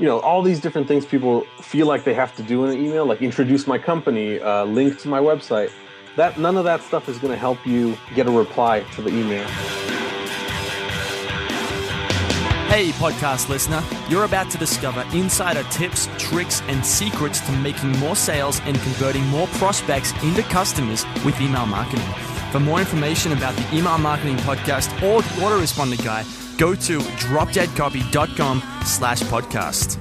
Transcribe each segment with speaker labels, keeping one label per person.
Speaker 1: all these different things people feel like they have to do in an email, like introduce my company, link to my website. None of that stuff is going to help you get a reply to the email.
Speaker 2: Hey, podcast listener, you're about to discover insider tips, tricks, and secrets to making more sales and converting more prospects into customers with email marketing. For more information about the Email Marketing Podcast or the Autoresponder Guy, go to dropdeadcopy.com/podcast.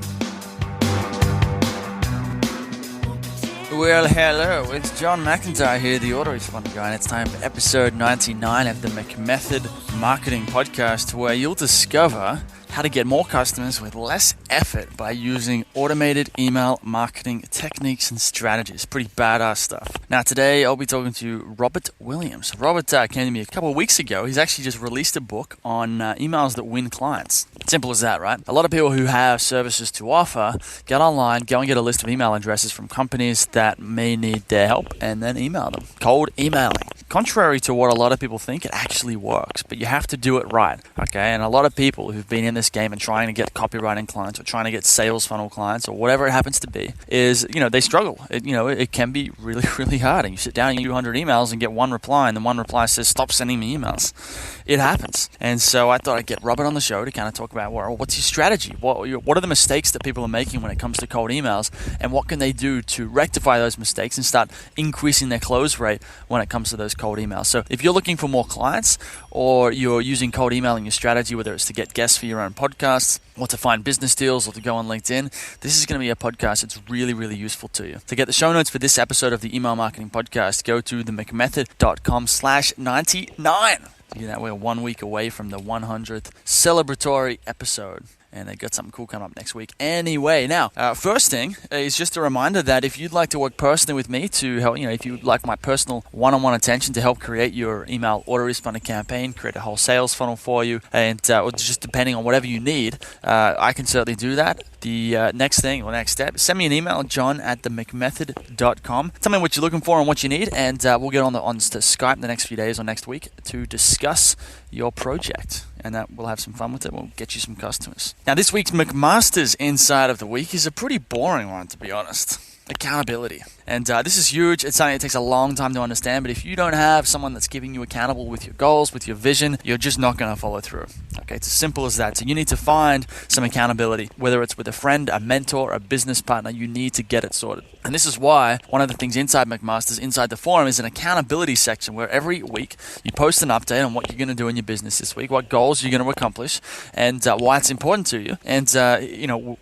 Speaker 3: Well, hello, it's John McIntyre here, the Autoresponder Guy, and it's time for episode 99 of the McMethod Marketing Podcast, where you'll discover how to get more customers with less effort by using automated email marketing techniques and strategies. Pretty badass stuff. Now, today I'll be talking to Robert Williams. Robert came to me a couple of weeks ago. He's actually just released a book on emails that win clients. Simple as that, right? A lot of people who have services to offer get online, go and get a list of email addresses from companies that may need their help, and then email them. Cold emailing. Contrary to what a lot of people think, it actually works, but you have to do it right, okay? And a lot of people who've been in this game and trying to get copywriting clients or trying to get sales funnel clients or whatever it happens to be is, they struggle. It can be really, really hard. And you sit down and you do 100 emails and get one reply, and the one reply says, stop sending me emails. It happens. And so I thought I'd get Robert on the show to kind of talk about, well, what's your strategy? What are the mistakes that people are making when it comes to cold emails, and what can they do to rectify those mistakes and start increasing their close rate when it comes to those cold emails? So if you're looking for more clients, or you're using cold emailing your strategy, whether it's to get guests for your own podcasts, or to find business deals, or to go on LinkedIn, this is going to be a podcast that's really, really useful to you. To get the show notes for this episode of the Email Marketing Podcast, go to themcmethod.com/99. We're 1 week away from the 100th celebratory episode, and they got something cool coming up next week. Anyway, now, first thing is just a reminder that if you'd like to work personally with me to help, if you'd like my personal one-on-one attention to help create your email autoresponder campaign, create a whole sales funnel for you, and or just depending on whatever you need, I can certainly do that. The next step, send me an email, john@themcmethod.com. Tell me what you're looking for and what you need, and we'll get on Skype the next few days or next week to discuss your project, and we'll have some fun with it. We'll get you some customers. Now, this week's McMaster's Inside of the Week is a pretty boring one, to be honest. Accountability. And this is huge. It's something that takes a long time to understand, but if you don't have someone that's giving you accountable with your goals, with your vision, you're just not going to follow through. Okay, it's as simple as that. So you need to find some accountability, whether it's with a friend, a mentor, a business partner. You need to get it sorted. And this is why one of the things inside McMaster's, inside the forum, is an accountability section where every week you post an update on what you're going to do in your business this week, what goals you're going to accomplish, and why it's important to you. And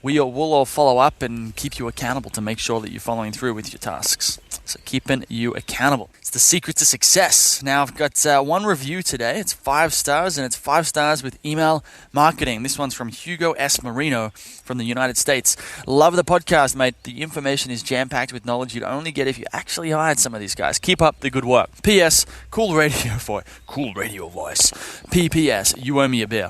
Speaker 3: we'll all follow up and keep you accountable to make sure that you're following through with your tasks. So keeping you accountable. It's the secret to success. Now, I've got one review today. It's 5 stars, and it's 5 stars with email marketing. This one's from Hugo S. Marino from the United States. Love the podcast, mate. The information is jam-packed with knowledge you'd only get if you actually hired some of these guys. Keep up the good work. P.S. Cool radio voice. P.P.S. You owe me a beer.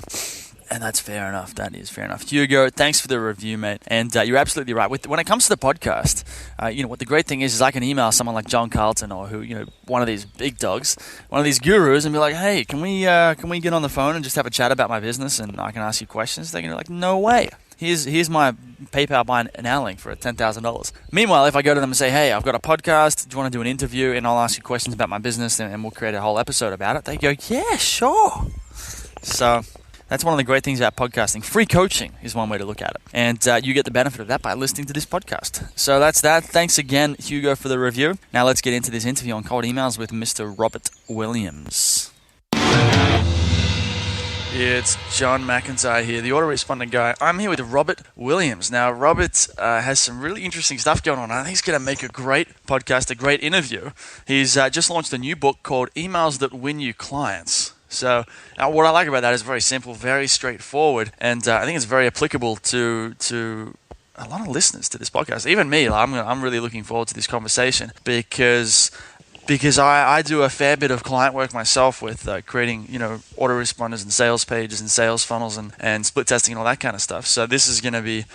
Speaker 3: And that's fair enough. That is fair enough. Hugo, thanks for the review, mate. And you're absolutely right. When it comes to the podcast, what the great thing is I can email someone like John Carlton or one of these big dogs, one of these gurus, and be like, hey, can we get on the phone and just have a chat about my business, and I can ask you questions? They're going to be like, no way. Here's my PayPal buy now link for $10,000. Meanwhile, if I go to them and say, hey, I've got a podcast, do you want to do an interview, and I'll ask you questions about my business, and we'll create a whole episode about it, they go, yeah, sure. So that's one of the great things about podcasting. Free coaching is one way to look at it. And you get the benefit of that by listening to this podcast. So that's that. Thanks again, Hugo, for the review. Now let's get into this interview on cold emails with Mr. Robert Williams. It's John McIntyre here, the Autoresponder Guy. I'm here with Robert Williams. Now, Robert has some really interesting stuff going on. I think he's going to make a great podcast, a great interview. He's just launched a new book called Emails That Win You Clients. So what I like about that is very simple, very straightforward, and I think it's very applicable to a lot of listeners to this podcast. Even me, I'm really looking forward to this conversation because because I do a fair bit of client work myself with creating, autoresponders and sales pages and sales funnels and split testing and all that kind of stuff. So this is going to be,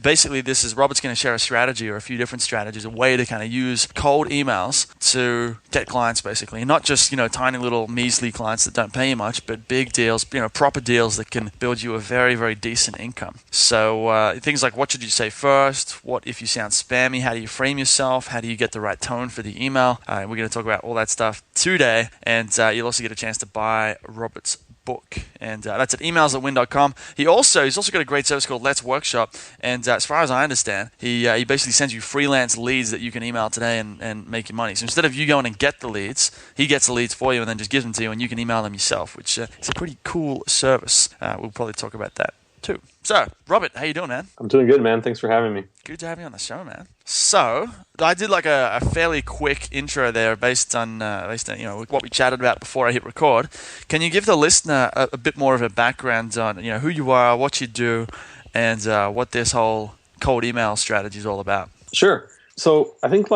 Speaker 3: basically Robert's going to share a strategy or a few different strategies, a way to kind of use cold emails to get clients basically, not just, tiny little measly clients that don't pay you much, but big deals, proper deals that can build you a very, very decent income. So things like, what should you say first? What if you sound spammy? How do you frame yourself? How do you get the right tone for the email? We're going to talk about all that stuff today, and you'll also get a chance to buy Robert's book, and that's at emails@win.com. He's also got a great service called Let's Workshop, and as far as I understand, he basically sends you freelance leads that you can email today and make your money. So instead of you going and get the leads, he gets the leads for you and then just gives them to you, and you can email them yourself, which is a pretty cool service. We'll probably talk about that too. So, Robert, how you doing, man?
Speaker 1: I'm doing good, man. Thanks for having me.
Speaker 3: Good to have you on the show, man. So, I did like a fairly quick intro there based on what we chatted about before I hit record. Can you give the listener a bit more of a background on who you are, what you do, and what this whole cold email strategy is all about?
Speaker 1: Sure. So, I think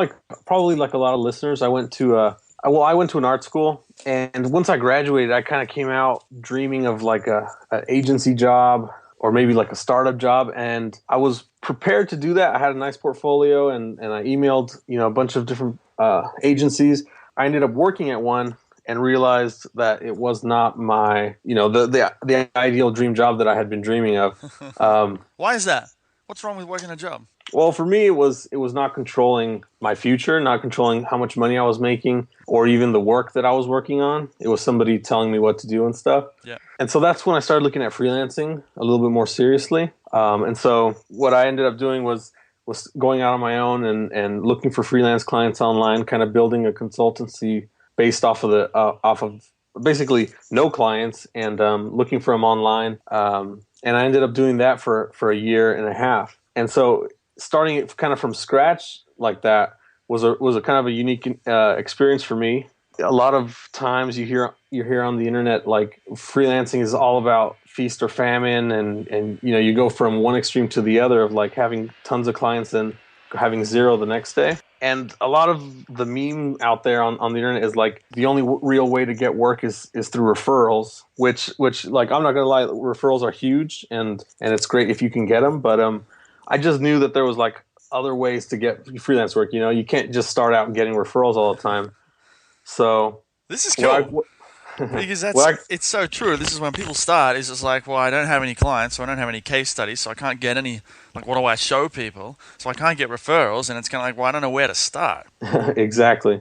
Speaker 1: probably like a lot of listeners, I went to an art school, and once I graduated, I kind of came out dreaming of like an agency job, or maybe like a startup job. And I was prepared to do that. I had a nice portfolio, and I emailed, a bunch of different agencies. I ended up working at one and realized that it was not my, the ideal dream job that I had been dreaming of.
Speaker 3: Why is that? What's wrong with working a job?
Speaker 1: Well, for me, it was not controlling my future, not controlling how much money I was making, or even the work that I was working on. It was somebody telling me what to do and stuff.
Speaker 3: Yeah.
Speaker 1: And so that's when I started looking at freelancing a little bit more seriously. And so what I ended up doing was going out on my own and looking for freelance clients online, kind of building a consultancy based off of basically no clients, and looking for them online. And I ended up doing that for a year and a half. And so starting it kind of from scratch like that was a kind of a unique experience for me. A lot of times you hear on the internet like freelancing is all about feast or famine, and you go from one extreme to the other of like having tons of clients and having zero the next day. And a lot of the meme out there on the internet is like the only real way to get work is through referrals, which like, I'm not gonna lie, referrals are huge, and it's great if you can get them, but I just knew that there was like other ways to get freelance work. You can't just start out getting referrals all the time. So
Speaker 3: this is cool. Because it's so true. This is when people start. It's just like, well, I don't have any clients, so I don't have any case studies, so I can't get any. Like, what do I show people? So I can't get referrals, and it's kind of like, well, I don't know where to start.
Speaker 1: Exactly.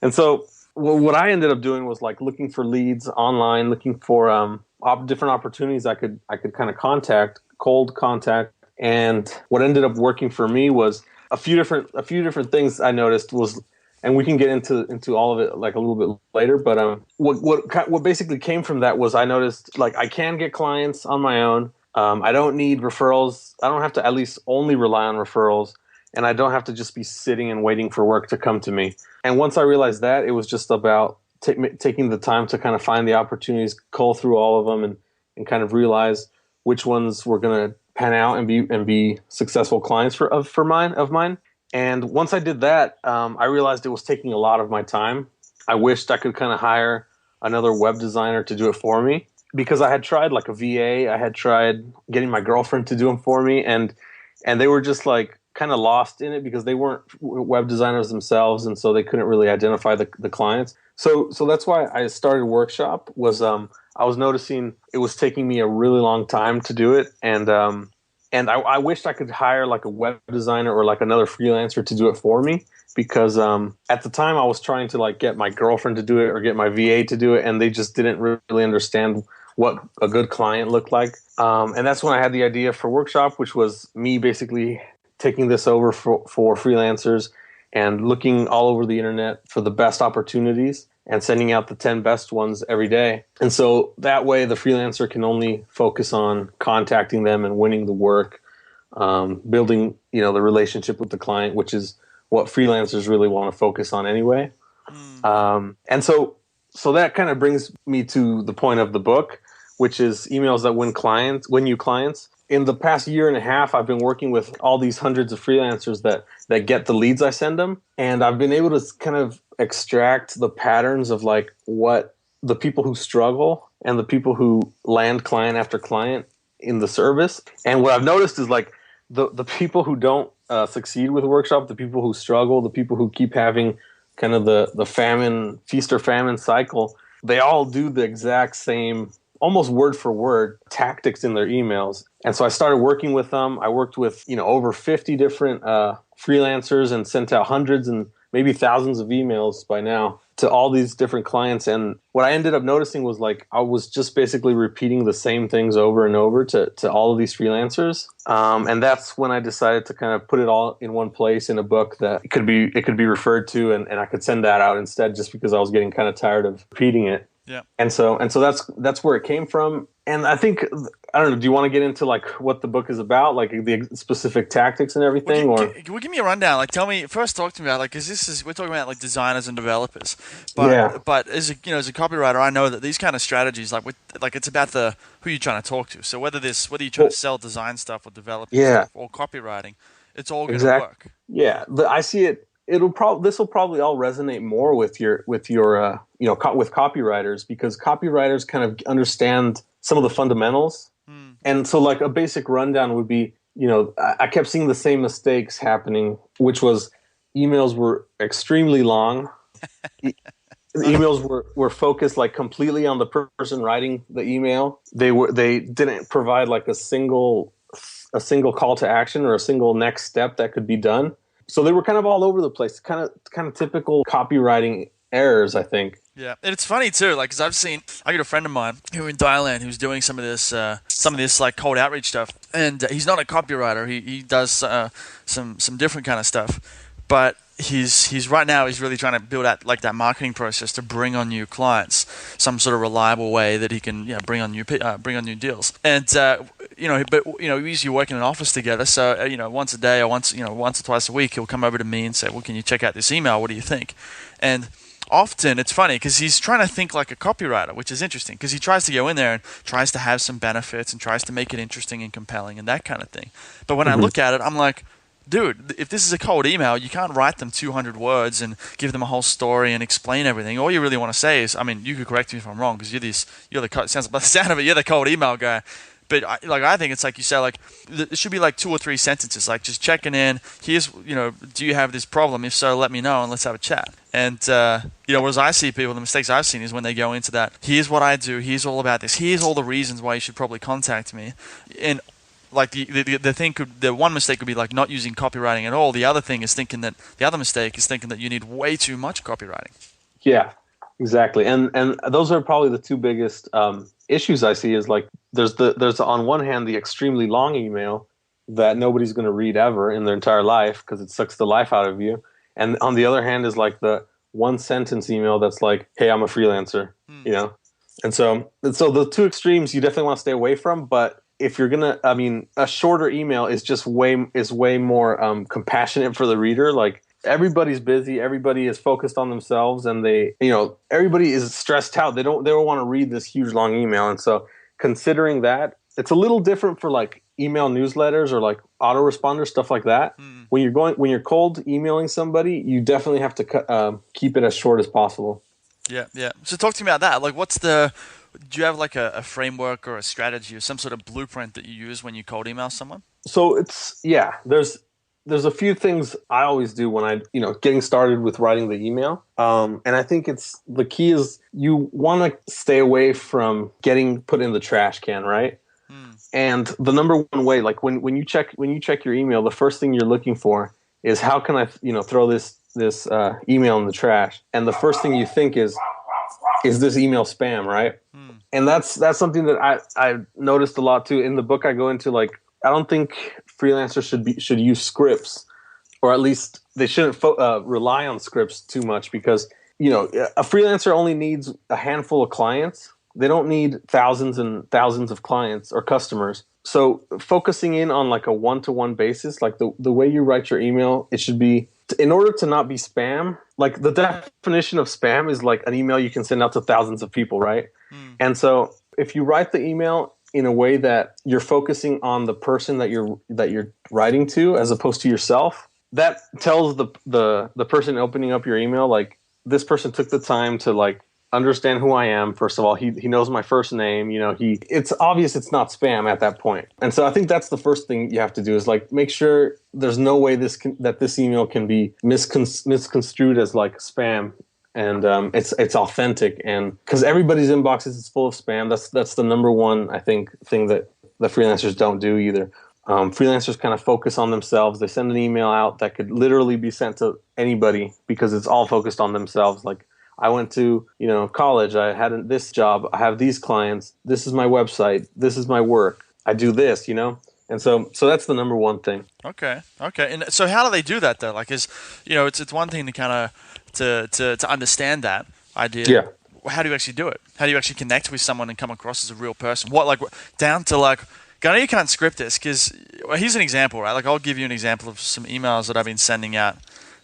Speaker 1: And so what I ended up doing was like looking for leads online, looking for different opportunities I could kind of cold contact. And what ended up working for me was a few different things I noticed was. And we can get into all of it like a little bit later. But what basically came from that was I noticed like I can get clients on my own. I don't need referrals. I don't have to at least only rely on referrals. And I don't have to just be sitting and waiting for work to come to me. And once I realized that, it was just about taking the time to kind of find the opportunities, cull through all of them, and kind of realize which ones were going to pan out and be successful clients of mine. And once I did that, I realized it was taking a lot of my time. I wished I could kind of hire another web designer to do it for me, because I had tried like a VA. I had tried getting my girlfriend to do them for me, and they were just like kind of lost in it because they weren't web designers themselves, and so they couldn't really identify the clients. So that's why I started Workshop. I was noticing it was taking me a really long time to do it, and I wished I could hire like a web designer or like another freelancer to do it for me, because at the time I was trying to like get my girlfriend to do it or get my VA to do it, and they just didn't really understand what a good client looked like. And that's when I had the idea for Workshop, which was me basically taking this over for freelancers and looking all over the internet for the best opportunities and sending out the 10 best ones every day. And so that way the freelancer can only focus on contacting them and winning the work, building, the relationship with the client, which is what freelancers really want to focus on anyway. And so that kind of brings me to the point of the book, which is Emails That Win You Clients. in the past year and a half, I've been working with all these hundreds of freelancers that get the leads I send them. And I've been able to kind of extract the patterns of like what the people who struggle and the people who land client after client in the service. And what I've noticed is like the people who don't succeed with workshop, the people who struggle, the people who keep having kind of the famine, feast or famine cycle, they all do the exact same, almost word for word tactics in their emails. And so I started working with them. I worked with, over 50 different freelancers and sent out hundreds and maybe thousands of emails by now to all these different clients. And what I ended up noticing was like I was just basically repeating the same things over and over to all of these freelancers. And that's when I decided to kind of put it all in one place in a book that it could be referred to, and I could send that out instead, just because I was getting kind of tired of repeating it.
Speaker 3: Yeah.
Speaker 1: And so that's where it came from. And I think, I don't know, do you want to get into like what the book is about, like the specific tactics and everything?
Speaker 3: Well, give me a rundown. Like, talk to me about, like, we're talking about like designers and developers, but as a copywriter, I know that these kind of strategies, like it's about who you're trying to talk to. So whether you're trying to sell design stuff or develop stuff or copywriting, it's all going to work.
Speaker 1: Yeah, I see it. This will probably all resonate more with your with copywriters, because copywriters kind of understand some of the fundamentals. And so like a basic rundown would be, I kept seeing the same mistakes happening, which was emails were extremely long. Emails were focused like completely on the person writing the email. They didn't provide like a single call to action or a single next step that could be done. So they were kind of all over the place, kind of typical copywriting errors, I think.
Speaker 3: Yeah, and it's funny too, like, because I got a friend of mine who in Thailand who's doing some of this like cold outreach stuff, and he's not a copywriter. He does some different kind of stuff, but he's right now he's really trying to build out like that marketing process to bring on new clients, some sort of reliable way that he can bring on new deals. And we usually work in an office together, so once a day or once or twice a week he'll come over to me and say, well, can you check out this email? What do you think? And often it's funny because he's trying to think like a copywriter, which is interesting because he tries to go in there and tries to have some benefits and tries to make it interesting and compelling and that kind of thing. But when I look at it, I'm like, dude, if this is a cold email, you can't write them 200 words and give them a whole story and explain everything. All you really want to say is, you could correct me if I'm wrong, because sounds by the sound of it, you're the cold email guy. But I think it's like you say, like, it should be like 2 or 3 sentences, like just checking in. Here's, do you have this problem? If so, let me know and let's have a chat. And, whereas I see people, the mistakes I've seen is when they go into that, here's what I do, here's all about this, here's all the reasons why you should probably contact me. And like the one mistake could be like not using copywriting at all. The other mistake is thinking that you need way too much copywriting.
Speaker 1: Yeah, exactly. And those are probably the two biggest issues I see. Is like there's on one hand the extremely long email that nobody's going to read ever in their entire life because it sucks the life out of you, and on the other hand is like the one sentence email that's like, hey, I'm a freelancer, and so the two extremes you definitely want to stay away from. But if you're gonna, a shorter email is just way more compassionate for the reader. Like, everybody's busy, everybody is focused on themselves, and everybody is stressed out. They don't want to read this huge long email. And so, considering that, it's a little different for like email newsletters or like autoresponders, stuff like that. When you're cold emailing somebody, you definitely have to keep it as short as possible.
Speaker 3: Yeah. So talk to me about that. Like, do you have like a framework or a strategy or some sort of blueprint that you use when you cold email someone?
Speaker 1: So there's a few things I always do when I, getting started with writing the email. And I think the key is you want to stay away from getting put in the trash can, right? And the number one way, like when you check your email, the first thing you're looking for is how can I, throw this email in the trash? And the first thing you think is this email spam, right? And that's something that I noticed a lot too. In the book, I go into like, I don't think freelancers should use scripts, or at least they shouldn't rely on scripts too much, because a freelancer only needs a handful of clients. They don't need thousands and thousands of clients or customers. So focusing in on like a one-to-one basis, like the way you write your email, it should be, in order to not be spam. Like, the definition of spam is like an email you can send out to thousands of people, right? And so if you write the email in a way that you're focusing on the person that you're writing to as opposed to yourself, that tells the person opening up your email, like, this person took the time to like understand who I am. First of all, he knows my first name. It's obvious it's not spam at that point. And so I think that's the first thing you have to do is like make sure there's no way that this email can be misconstrued as like spam. And it's authentic, and because everybody's inbox is full of spam. That's the number one, I think, thing that the freelancers don't do either. Freelancers kind of focus on themselves. They send an email out that could literally be sent to anybody because it's all focused on themselves. Like, I went to college. I had this job. I have these clients. This is my website. This is my work. I do this. And so that's the number one thing.
Speaker 3: Okay. And so how do they do that though? Like, it's one thing to kind of to understand that idea.
Speaker 1: Yeah.
Speaker 3: How do you actually do it? How do you actually connect with someone and come across as a real person? What, down to I know you can't script this because here's an example, right? Like, I'll give you an example of some emails that I've been sending out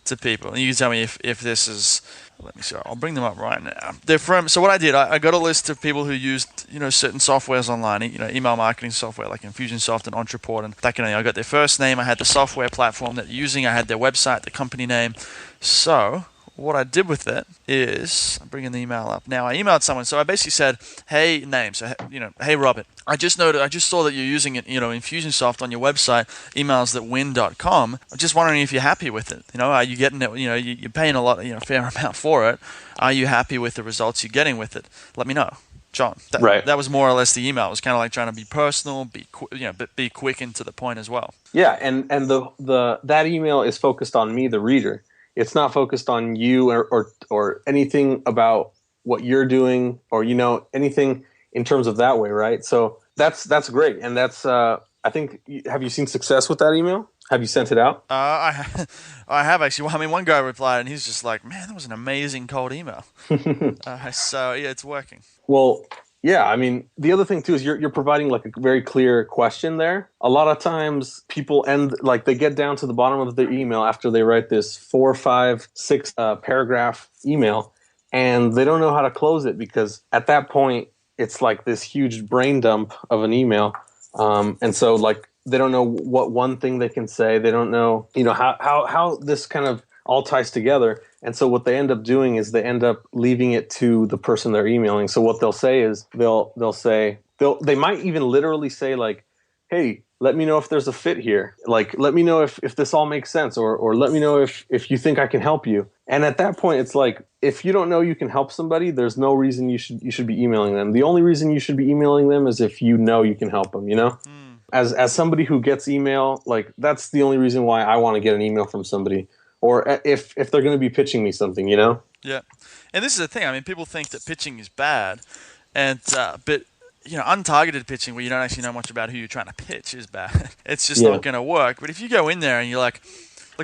Speaker 3: to people, and you can tell me if this is. Let me see. I'll bring them up right now. They're from. So what I did, I got a list of people who used certain softwares online, email marketing software like Infusionsoft and Ontraport and that kind of thing. I got their first name. I had the software platform that they're using. I had their website, the company name. So what I did with it is, I'm bringing the email up now. I emailed someone. So I basically said, "Hey, name." So hey, Robert. I just saw that you're using it, Infusionsoft on your website, emails.win.com. I'm just wondering if you're happy with it. Are you getting it? You're paying a lot, fair amount for it. Are you happy with the results you're getting with it? Let me know, John.
Speaker 1: Right.
Speaker 3: That was more or less the email. It was kind of like trying to be personal, but be quick and to the point as well.
Speaker 1: Yeah, and that email is focused on me, the reader. It's not focused on you or anything about what you're doing or anything in terms of that way, right? So that's great, and that's I think. Have you seen success with that email? Have you sent it out?
Speaker 3: I have actually. Well, I mean, one guy replied, and he's just like, "Man, that was an amazing cold email." So yeah, it's working.
Speaker 1: Well, yeah. I mean, the other thing too is you're providing like a very clear question there. A lot of times people they get down to the bottom of their email after they write this 4, 5, 6 paragraph email, and they don't know how to close it because at that point it's like this huge brain dump of an email, and so like they don't know what one thing they can say. They don't know how this kind of all ties together. And so what they end up doing is they end up leaving it to the person they're emailing. So what they'll say is they might even literally say like, "Hey, let me know if there's a fit here. Like, let me know if this all makes sense, or let me know if you think I can help you." And at that point, it's like, if you don't know you can help somebody, there's no reason you should be emailing them. The only reason you should be emailing them is if you know you can help them. As somebody who gets email, like, that's the only reason why I want to get an email from somebody. Or if they're going to be pitching me something,
Speaker 3: Yeah, and this is the thing. I mean, people think that pitching is bad, and but untargeted pitching, where you don't actually know much about who you're trying to pitch, is bad. It's just not going to work. But if you go in there and you're like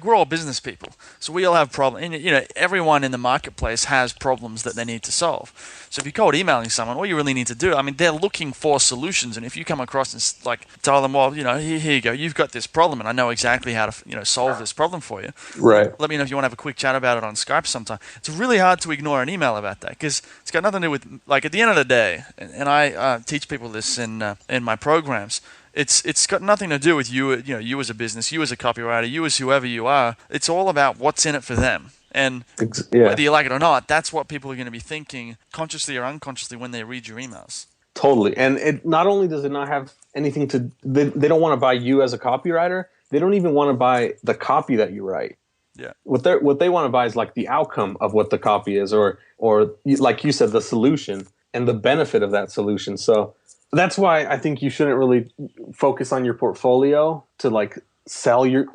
Speaker 3: we're all business people, so we all have problems. And, everyone in the marketplace has problems that they need to solve. So if you're cold emailing someone, all you really need to do, I mean, they're looking for solutions. And if you come across and tell them, well, here you go, you've got this problem, and I know exactly how to, solve this problem for you.
Speaker 1: Right.
Speaker 3: Let me know if you want to have a quick chat about it on Skype sometime. It's really hard to ignore an email about that because it's got nothing to do with, like, at the end of the day, and I teach people this in my programs. It's got nothing to do with you as a business, you as a copywriter, you as whoever you are. It's all about what's in it for them. And whether you like it or not, that's what people are going to be thinking, consciously or unconsciously, when they read your emails.
Speaker 1: Totally. And it not only does it not have anything to they don't want to buy you as a copywriter, they don't even want to buy the copy that you write.
Speaker 3: Yeah.
Speaker 1: What they want to buy is like the outcome of what the copy is, or like you said, the solution and the benefit of that solution. So that's why I think you shouldn't really focus on your portfolio to like sell your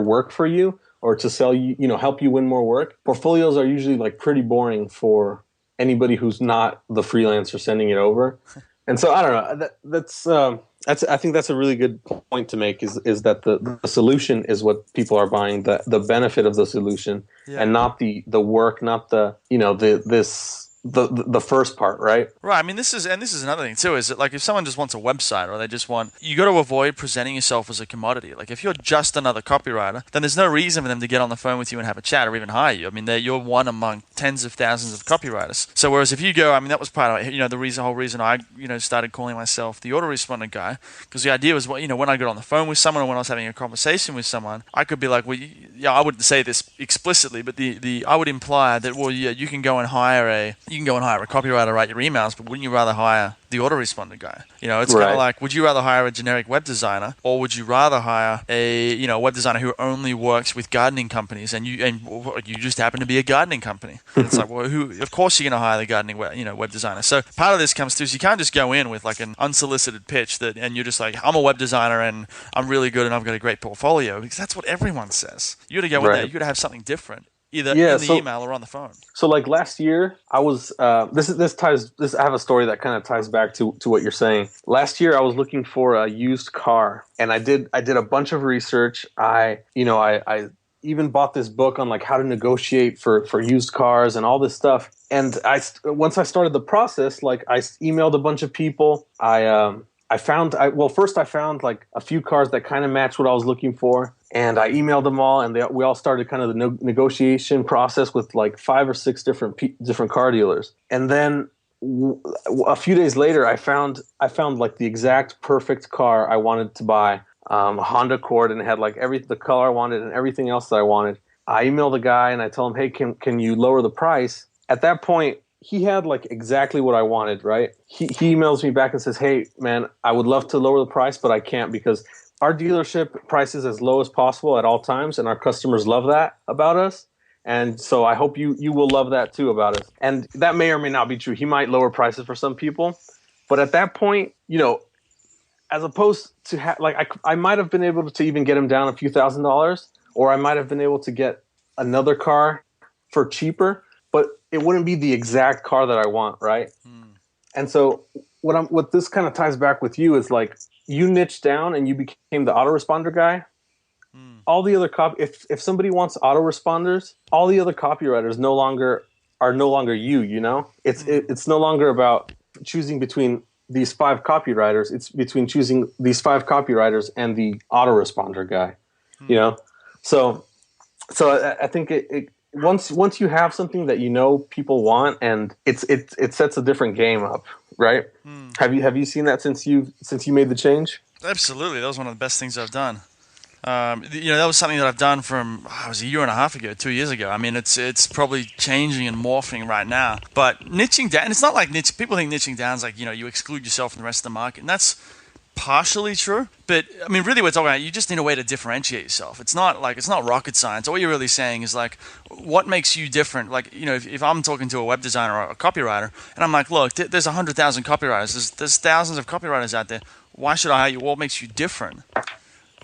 Speaker 1: work for you, or to sell you, help you win more work. Portfolios are usually like pretty boring for anybody who's not the freelancer sending it over. And so I don't know. That's I think that's a really good point to make. Is that the solution is what people are buying, the benefit of the solution, and not the work, not the this the first part, right?
Speaker 3: Right. I mean, this is another thing too. Is that like if someone just wants a website or they just want, you got to avoid presenting yourself as a commodity. Like if you're just another copywriter, then there's no reason for them to get on the phone with you and have a chat or even hire you. I mean, you're one among tens of thousands of copywriters. So whereas if you go, I mean, that was part of the whole reason I started calling myself the autoresponder guy, because the idea was when I got on the phone with someone or when I was having a conversation with someone, I could be like, well, yeah, I wouldn't say this explicitly, but I would imply that, well, yeah, you can go and hire a copywriter to write your emails, but wouldn't you rather hire the autoresponder guy? It's kind of like, would you rather hire a generic web designer, or would you rather hire a web designer who only works with gardening companies, and you just happen to be a gardening company? And it's like, well, of course you're going to hire the gardening web designer. So part of this comes through, so you can't just go in with like an unsolicited pitch and you're just like, I'm a web designer and I'm really good and I've got a great portfolio, because that's what everyone says. You got to go in there, you got to have something different, either in the email or on the phone.
Speaker 1: So like last year, I was I have a story that kind of ties back to what you're saying. Last year, I was looking for a used car, and I did a bunch of research. I even bought this book on like how to negotiate for used cars and all this stuff. And once I started the process, like I emailed a bunch of people. First I found like a few cars that kind of matched what I was looking for, and I emailed them all, and we all started kind of the negotiation process with like 5 or 6 different car dealers. And then a few days later, I found like the exact perfect car I wanted to buy, a Honda Accord, and it had like the color I wanted and everything else that I wanted. I emailed the guy and I told him, hey, can you lower the price? At that point, he had like exactly what I wanted, right? He emails me back and says, hey, man, I would love to lower the price, but I can't because our dealership prices as low as possible at all times, and our customers love that about us. And so I hope you will love that too about us. And that may or may not be true. He might lower prices for some people. But at that point, as opposed to I might have been able to even get him down a few $1,000s, or I might have been able to get another car for cheaper, but it wouldn't be the exact car that I want, right? And so what this kind of ties back with you is like, you niched down and you became the autoresponder guy. All the other if somebody wants autoresponders, all the other copywriters are no longer you. It's no longer about choosing between these 5 copywriters. It's between choosing these 5 copywriters and the autoresponder guy. So I think once you have something that people want, and it sets a different game up, right? Have you seen that since you made the change?
Speaker 3: Absolutely, that was one of the best things I've done. That was something that I've done it was a year and a half ago, 2 years ago. I mean, it's probably changing and morphing right now. But niching down, it's not like people think niching down is like, you exclude yourself from the rest of the market, and that's partially true. But I mean, really, we're talking about you just need a way to differentiate yourself. It's not rocket science. All you're really saying is like, what makes you different? Like, if I'm talking to a web designer or a copywriter, and I'm like, look, there's 100,000 copywriters. There's thousands of copywriters out there. Why should I hire you? What makes you different?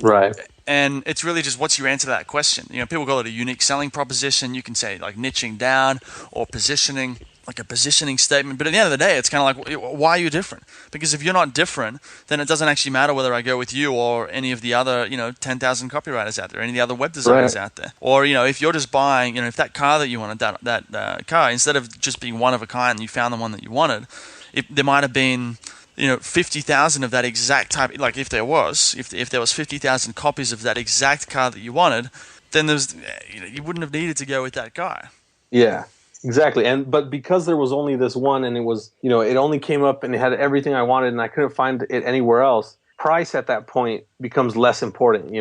Speaker 1: Right.
Speaker 3: And it's really just what's your answer to that question. People call it a unique selling proposition. You can say like niching down or positioning, like a positioning statement. But at the end of the day, it's kind of like, why are you different? Because if you're not different, then it doesn't actually matter whether I go with you or any of the other, 10,000 copywriters out there, any of the other web designers out there. Or, if you're just buying, if that car that you wanted, that car, instead of just being one of a kind, you found the one that you wanted, there might have been 50,000 of that exact type. Like if there was 50,000 copies of that exact car that you wanted, then you wouldn't have needed to go with that guy.
Speaker 1: Yeah, exactly. But because there was only this one, and it was, it only came up and it had everything I wanted, and I couldn't find it anywhere else. Price at that point becomes less important.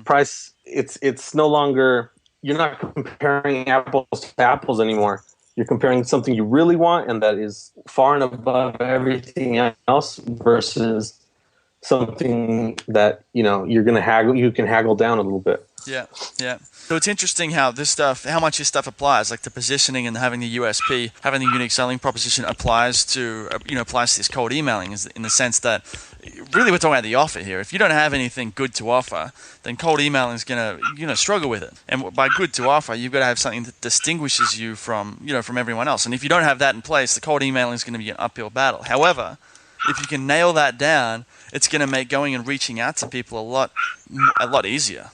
Speaker 1: Price. It's no longer, you're not comparing apples to apples anymore. You're comparing something you really want and that is far and above everything else versus something that, you can haggle down a little bit.
Speaker 3: Yeah. So it's interesting how much this stuff applies, like the positioning and having the USP, having the unique selling proposition applies to this cold emailing, in the sense that really we're talking about the offer here. If you don't have anything good to offer, then cold emailing is gonna struggle with it. And by good to offer, you've got to have something that distinguishes you from everyone else. And if you don't have that in place, the cold emailing is going to be an uphill battle. However, if you can nail that down, it's going to make going and reaching out to people a lot easier.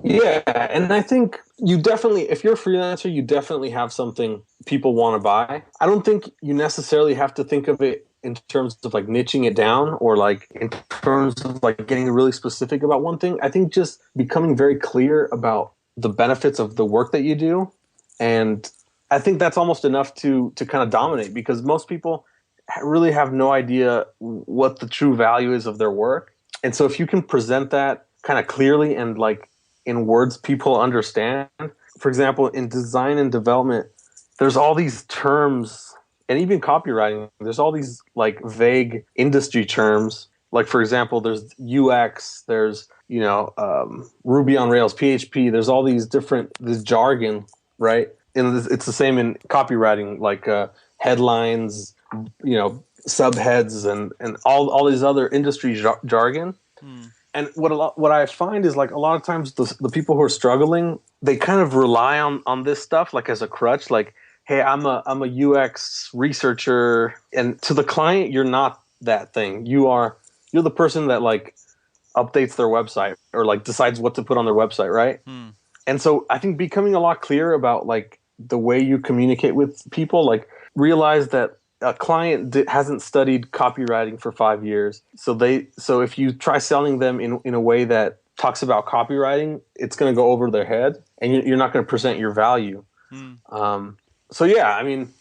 Speaker 1: Yeah, and I think you definitely, if you're a freelancer, you definitely have something people want to buy. I don't think you necessarily have to think of it in terms of like niching it down or like in terms of like getting really specific about one thing. I think just becoming very clear about the benefits of the work that you do. And I think that's almost enough to kind of dominate, because most people really have no idea what the true value is of their work. And so if you can present that kind of clearly and like in words people understand, for example, in design and development, there's all these terms, and even copywriting, there's all these like vague industry terms. Like, for example, there's UX, there's, Ruby on Rails, PHP, there's all these this jargon, right? And it's the same in copywriting, like headlines, subheads, and all these other industry jargon. And what I find is like a lot of times the people who are struggling, they kind of rely on this stuff like as a crutch. Like, hey, I'm a UX researcher, and to the client, you're not that thing. You're the person that like updates their website or like decides what to put on their website, right? And so I think becoming a lot clearer about like the way you communicate with people, like realize that a client hasn't studied copywriting for 5 years. So if you try selling them in a way that talks about copywriting, it's going to go over their head, and you're not going to present your value. So yeah, I mean,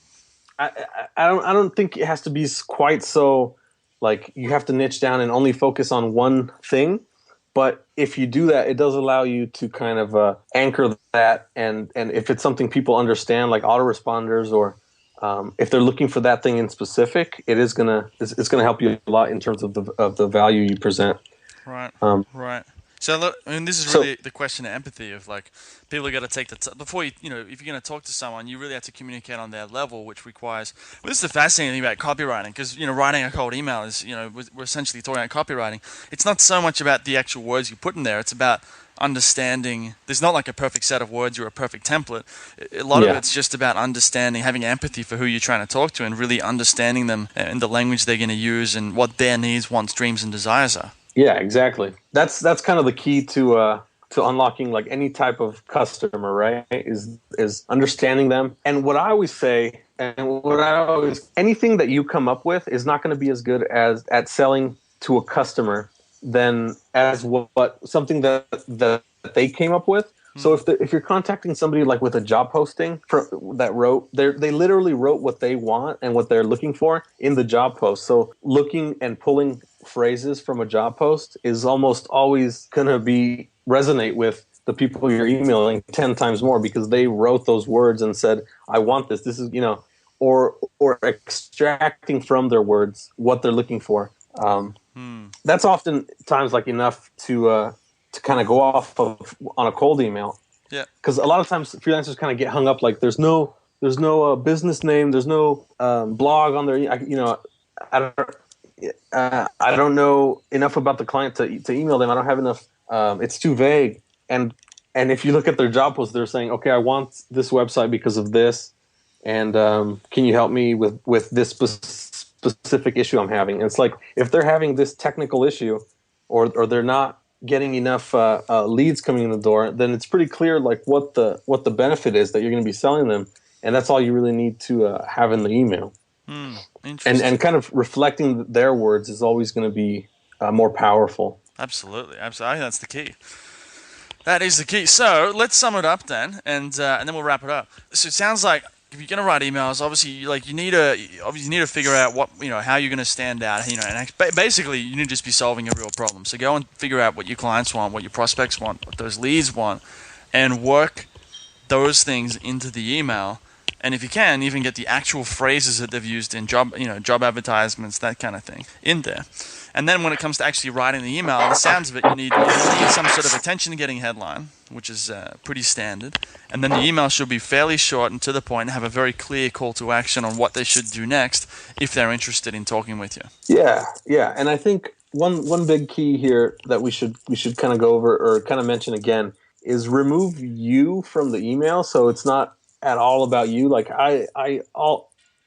Speaker 1: I don't think it has to be quite so like you have to niche down and only focus on one thing. But if you do that, it does allow you to kind of anchor that, and if it's something people understand, like autoresponders, or if they're looking for that thing in specific, it's gonna help you a lot in terms of the value you present.
Speaker 3: Right. Right. So look, I mean, this is really the question of empathy, of like people have got to take before if you're going to talk to someone, you really have to communicate on their level, which requires. Well, this is the fascinating thing about copywriting, because writing a cold email is we're essentially talking about copywriting. It's not so much about the actual words you put in there; it's about understanding. There's not like a perfect set of words or a perfect template. A lot of it's just about understanding, having empathy for who you're trying to talk to, and really understanding them and the language they're going to use and what their needs, wants, dreams, and desires are.
Speaker 1: Yeah, exactly. That's kind of the key to unlocking like any type of customer, right? Is understanding them. And what I always say, anything that you come up with is not going to be as good at selling to a customer than as what something that they came up with. So if you're contacting somebody like with a job posting they literally wrote what they want and what they're looking for in the job post. So looking and pulling phrases from a job post is almost always going to resonate with the people you're emailing 10 times more, because they wrote those words and said, I want this. This is, or extracting from their words what they're looking for. That's oftentimes like enough to kind of go off of on a cold email. Yeah. Because a lot of times freelancers kind of get hung up, like there's no business name, there's no blog on there. I don't know enough about the client to email them. I don't have enough. It's too vague. And if you look at their job post, they're saying, okay, I want this website because of this, and can you help me with this specific issue I'm having? And it's like, if they're having this technical issue, or they're not getting enough leads coming in the door, then it's pretty clear like what the benefit is that you're going to be selling them, and that's all you really need to have in the email. And kind of reflecting their words is always going to be more powerful.
Speaker 3: Absolutely. I think that's the key. That is the key. So let's sum it up then, and then we'll wrap it up. So it sounds like if you're going to write emails, obviously you need to figure out what how you're going to stand out. And basically you need to just be solving a real problem. So go and figure out what your clients want, what your prospects want, what those leads want, and work those things into the email. And if you can, even get the actual phrases that they've used in job advertisements, that kind of thing, in there. And then when it comes to actually writing the email, the sounds of it, you need some sort of attention-getting headline, which is pretty standard. And then the email should be fairly short and to the point, and have a very clear call to action on what they should do next if they're interested in talking with you.
Speaker 1: Yeah. And I think one big key here that we should kind of go over, or kind of mention again, is remove you from the email, so it's not at all about you. Like I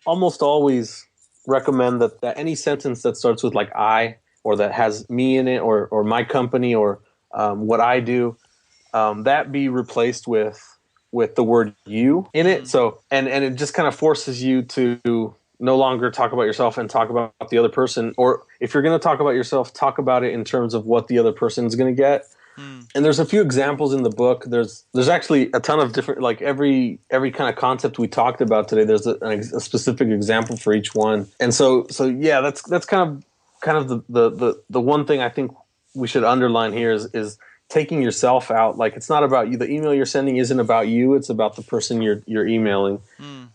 Speaker 1: almost always recommend that any sentence that starts with like I, or that has me in it, or my company, or what I do, that be replaced with with the word you in it. So, and it just kind of forces you to no longer talk about yourself and talk about the other person. Or if you're going to talk about yourself, talk about it in terms of what the other person is going to get. And there's a few examples in the book. There's actually a ton of different, like every kind of concept we talked about today, there's a specific example for each one. And so yeah, that's kind of the one thing I think we should underline here is taking yourself out. Like, it's not about you. The email you're sending isn't about you. It's about the person you're emailing.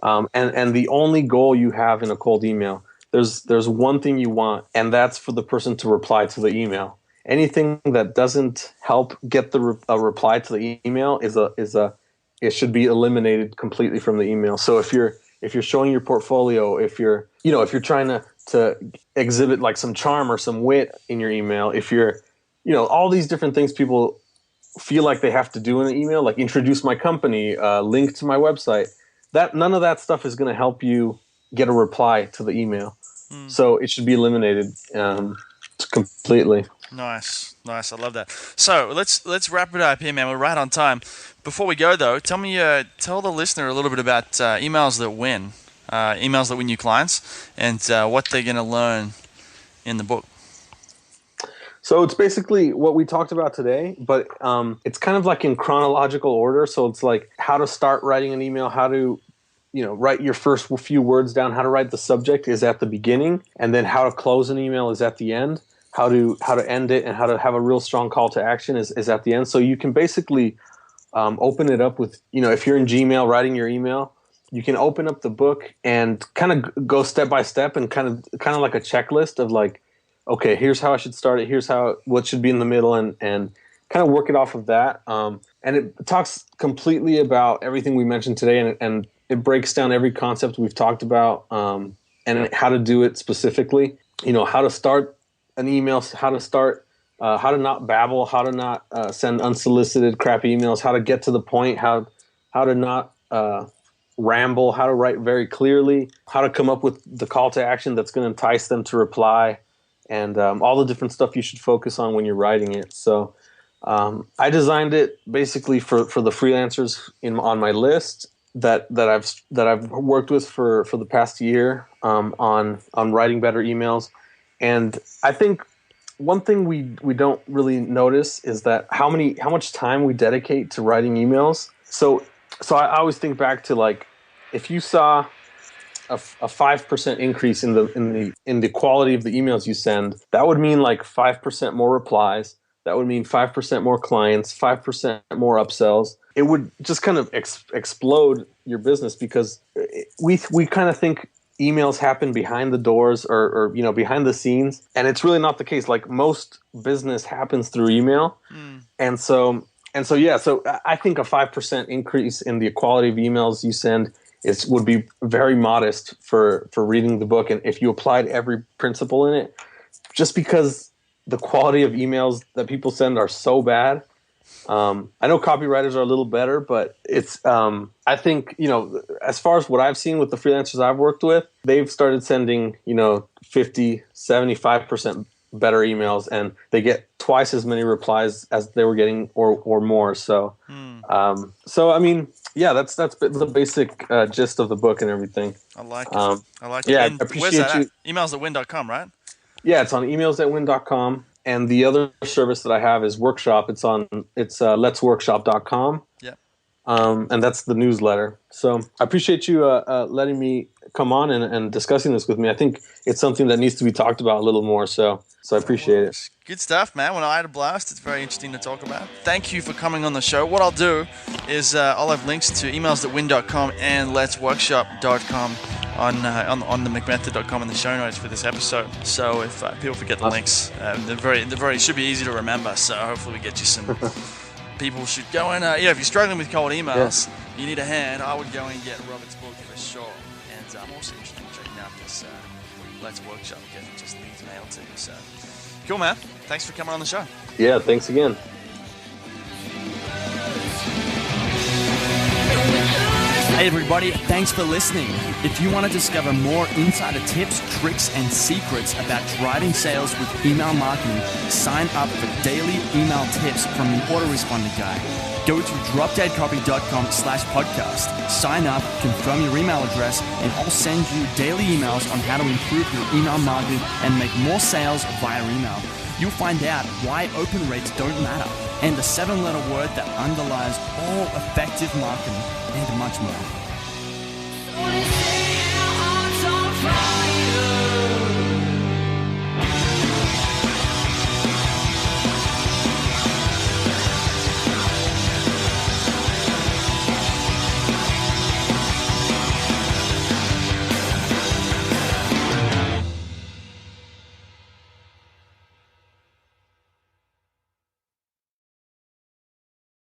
Speaker 1: And the only goal you have in a cold email, there's one thing you want, and that's for the person to reply to the email. Anything that doesn't help get a reply to the email it should be eliminated completely from the email. So if you're showing your portfolio, if you're trying to exhibit like some charm or some wit in your email, if you're, all these different things people feel like they have to do in an email, like introduce my company, link to my website, that none of that stuff is going to help you get a reply to the email. So it should be eliminated completely.
Speaker 3: Nice. I love that. So let's wrap it up here, man. We're right on time. Before we go, though, tell the listener a little bit about emails that win you clients, and what they're going to learn in the book.
Speaker 1: So it's basically what we talked about today, but it's kind of like in chronological order. So it's like how to start writing an email, how to write your first few words down, how to write the subject is at the beginning, and then how to close an email is at the end. How to end it and how to have a real strong call to action is at the end. So you can basically open it up with, if you're in Gmail writing your email, you can open up the book and kind of go step by step and kind of like a checklist of like, okay, here's how I should start it. Here's what should be in the middle, and kind of work it off of that. And it talks completely about everything we mentioned today, and it breaks down every concept we've talked about, and how to do it specifically. How to start an email, how to not babble, how to not send unsolicited crappy emails, how to get to the point, how to not ramble, how to write very clearly, how to come up with the call to action that's going to entice them to reply, and all the different stuff you should focus on when you're writing it. So I designed it basically for the freelancers on my list that I've worked with for the past year on writing better emails. And I think one thing we don't really notice is that how much time we dedicate to writing emails. So I always think back to, like, if you saw a 5% increase in the quality of the emails you send, that would mean like 5% more replies. That would mean 5% more clients, 5% more upsells. It would just kind of explode your business, because we kind of think emails happen behind the doors or behind the scenes, and it's really not the case. Like, most business happens through email. And so I think a 5% increase in the quality of emails you send would be very modest for reading the book. And if you applied every principle in it, just because the quality of emails that people send are so bad. I know copywriters are a little better, but it's I think, as far as what I've seen with the freelancers I've worked with, they've started sending 50, 75% better emails, and they get twice as many replies as they were getting or more. So I mean, yeah, that's the basic gist of the book and everything.
Speaker 3: I like it.
Speaker 1: Yeah,
Speaker 3: and
Speaker 1: I appreciate you.
Speaker 3: Emailsthatwin.com, right?
Speaker 1: Yeah, it's on emailsthatwin.com. And the other service that I have is Workshop. It's letsworkshop.com.
Speaker 3: Yeah.
Speaker 1: And that's the newsletter. So I appreciate you letting me come on and discussing this with me. I think it's something that needs to be talked about a little more. So I appreciate it.
Speaker 3: Good stuff, man. Well, I had a blast. It's very interesting to talk about. Thank you for coming on the show. What I'll do is I'll have links to emailsthatwin.com and letsworkshop.com on the McMethod.com in the show notes for this episode. So if people forget the links, they're should be easy to remember. So hopefully we get you some. People should go and if you're struggling with cold emails, you need a hand. I would go and get Robert's book for sure. And I'm also interested in checking out this Let's Workshop, getting just leads mailed to you. So cool, man. Thanks for coming on the show.
Speaker 1: Yeah, thanks again.
Speaker 2: Hey everybody, thanks for listening. If you want to discover more insider tips, tricks, and secrets about driving sales with email marketing, sign up for daily email tips from the Autoresponder Guy. Go to dropdeadcopy.com/podcast, sign up, confirm your email address, and I'll send you daily emails on how to improve your email marketing and make more sales via email. You'll find out why open rates don't matter and the 7-letter word that underlies all effective marketing and much more.